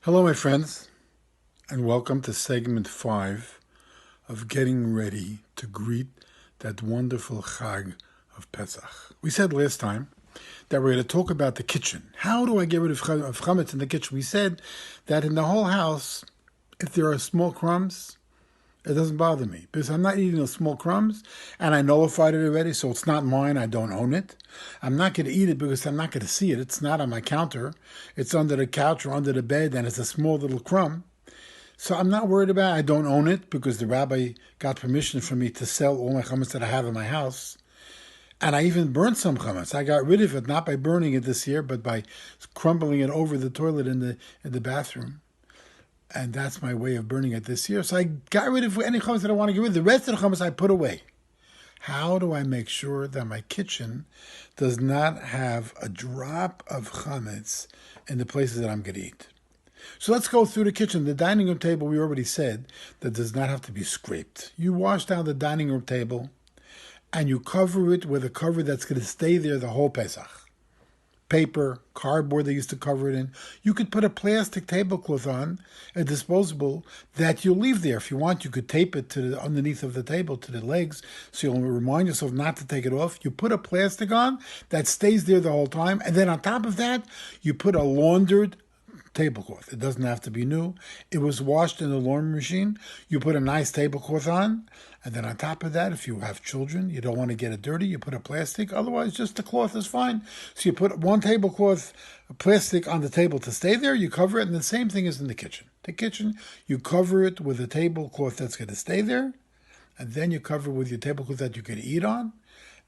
Hello, my friends, and welcome to segment 5 of getting ready to greet that wonderful Chag of Pesach. We said last time that we're going to talk about the kitchen. How do I get rid of chametz in the kitchen? We said that in the whole house, if there are small crumbs, it doesn't bother me because I'm not eating those small crumbs and I nullified it already, so it's not mine. I don't own it. I'm not going to eat it because I'm not going to see it. It's not on my counter. It's under the couch or under the bed and it's a small little crumb. So I'm not worried about it. I don't own it because the rabbi got permission for me to sell all my chametz that I have in my house. And I even burned some chametz. I got rid of it not by burning it this year, but by crumbling it over the toilet in the bathroom. And that's my way of burning it this year. So I got rid of any chametz that I want to get rid of. The rest of the chametz I put away. How do I make sure that my kitchen does not have a drop of chametz in the places that I'm going to eat? So let's go through the kitchen. The dining room table, we already said, that does not have to be scraped. You wash down the dining room table and you cover it with a cover that's going to stay there the whole Pesach. Paper, cardboard they used to cover it in. You could put a plastic tablecloth on, a disposable, that you'll leave there. If you want, you could tape it to the underneath of the table, to the legs, so you'll remind yourself not to take it off. You put a plastic on that stays there the whole time, and then on top of that, you put a laundered tablecloth. It doesn't have to be new. It was washed in the laundry machine. You put a nice tablecloth on, and then on top of that, if you have children, you don't want to get it dirty, you put a plastic. Otherwise, just the cloth is fine. So you put one tablecloth, plastic on the table to stay there, you cover it, and the same thing is in the kitchen. The kitchen, you cover it with a tablecloth that's going to stay there, and then you cover it with your tablecloth that you can eat on,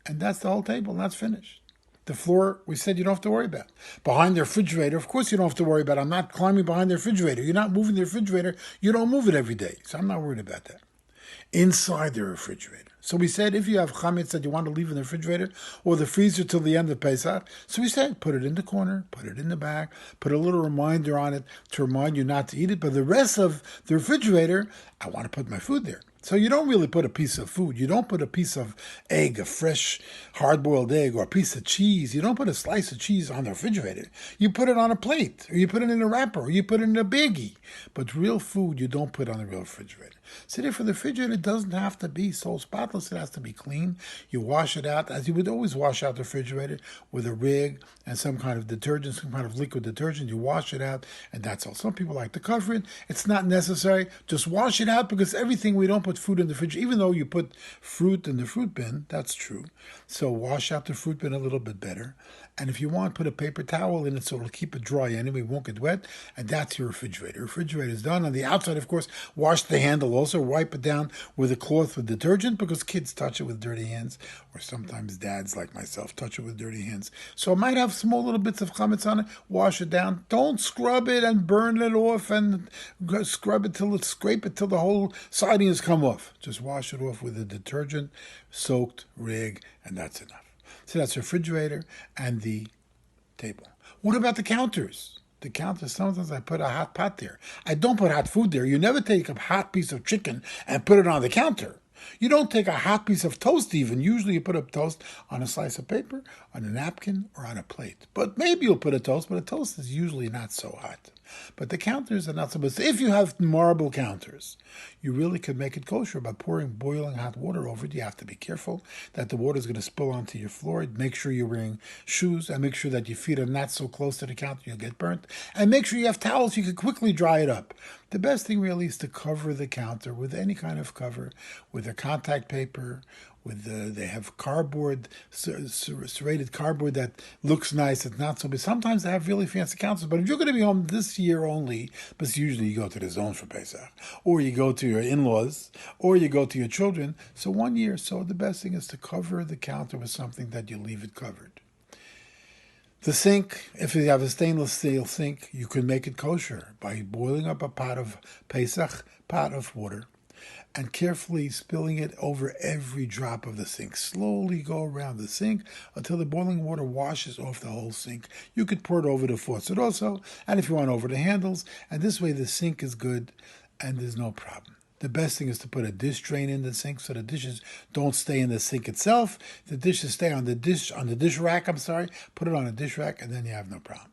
and that's the whole table, and that's finished. The floor, we said you don't have to worry about. Behind the refrigerator, of course you don't have to worry about. I'm not climbing behind the refrigerator. You're not moving the refrigerator. You don't move it every day. So I'm not worried about that. Inside the refrigerator. So we said if you have chametz that you want to leave in the refrigerator or the freezer till the end of Pesach, so we said put it in the corner, put it in the back, put a little reminder on it to remind you not to eat it. But the rest of the refrigerator, I want to put my food there. So you don't really put a piece of food. You don't put a piece of egg, a fresh hard-boiled egg, or a piece of cheese. You don't put a slice of cheese on the refrigerator. You put it on a plate, or you put it in a wrapper, or you put it in a baggie. But real food you don't put on the real refrigerator. So therefore the refrigerator doesn't have to be so spotless. It has to be clean. You wash it out, as you would always wash out the refrigerator, with a rig and some kind of detergent, some kind of liquid detergent. You wash it out, and that's all. Some people like to cover it. It's not necessary. Just wash it out, because everything we don't put food in the fridge, even though you put fruit in the fruit bin, that's true. So wash out the fruit bin a little bit better. And if you want, put a paper towel in it so it'll keep it dry anyway, it won't get wet. And that's your refrigerator. Refrigerator is done. On the outside, of course, wash the handle also. Wipe it down with a cloth with detergent, because kids touch it with dirty hands, or sometimes dads like myself touch it with dirty hands. So it might have small little bits of chametz on it. Wash it down. Don't scrub it and burn it off and scrape it till the whole siding has come off. Just wash it off with a detergent soaked rig, and that's enough. So that's refrigerator and the table. What about the counters? The counters, sometimes I put a hot pot there. I don't put hot food there. You never take a hot piece of chicken and put it on the counter. You don't take a hot piece of toast even. Usually you put a toast on a slice of paper, on a napkin, or on a plate. But maybe you'll put a toast, but a toast is usually not so hot. But the counters are not so bad. If you have marble counters, you really could make it kosher by pouring boiling hot water over it. You have to be careful that the water is going to spill onto your floor. Make sure you're wearing shoes, and make sure that your feet are not so close to the counter you'll get burnt. And make sure you have towels you can quickly dry it up. The best thing really is to cover the counter with any kind of cover, with a contact paper, they have cardboard, serrated cardboard that looks nice. It's not so big. Sometimes they have really fancy counters. But if you're going to be home this year only, but usually you go to TheZone for Pesach, or you go to your in-laws, or you go to your children. So 1 year. So the best thing is to cover the counter with something that you leave it covered. The sink, if you have a stainless steel sink, you can make it kosher by boiling up a pot of Pesach, pot of water, and carefully spilling it over every drop of the sink. Slowly go around the sink until the boiling water washes off the whole sink. You could pour it over the faucet also, and if you want, over the handles, and this way the sink is good and there's no problem. The best thing is to put a dish drain in the sink so the dishes don't stay in the sink itself. The dishes stay on the dish rack, put it on a dish rack, and then you have no problem.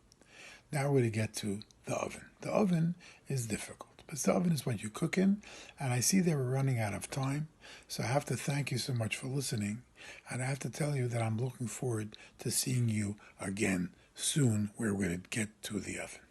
Now we're going to get to the oven. The oven is difficult, but the oven is what you cook in, and I see that we're running out of time, so I have to thank you so much for listening, and I have to tell you that I'm looking forward to seeing you again soon where we're going to get to the oven.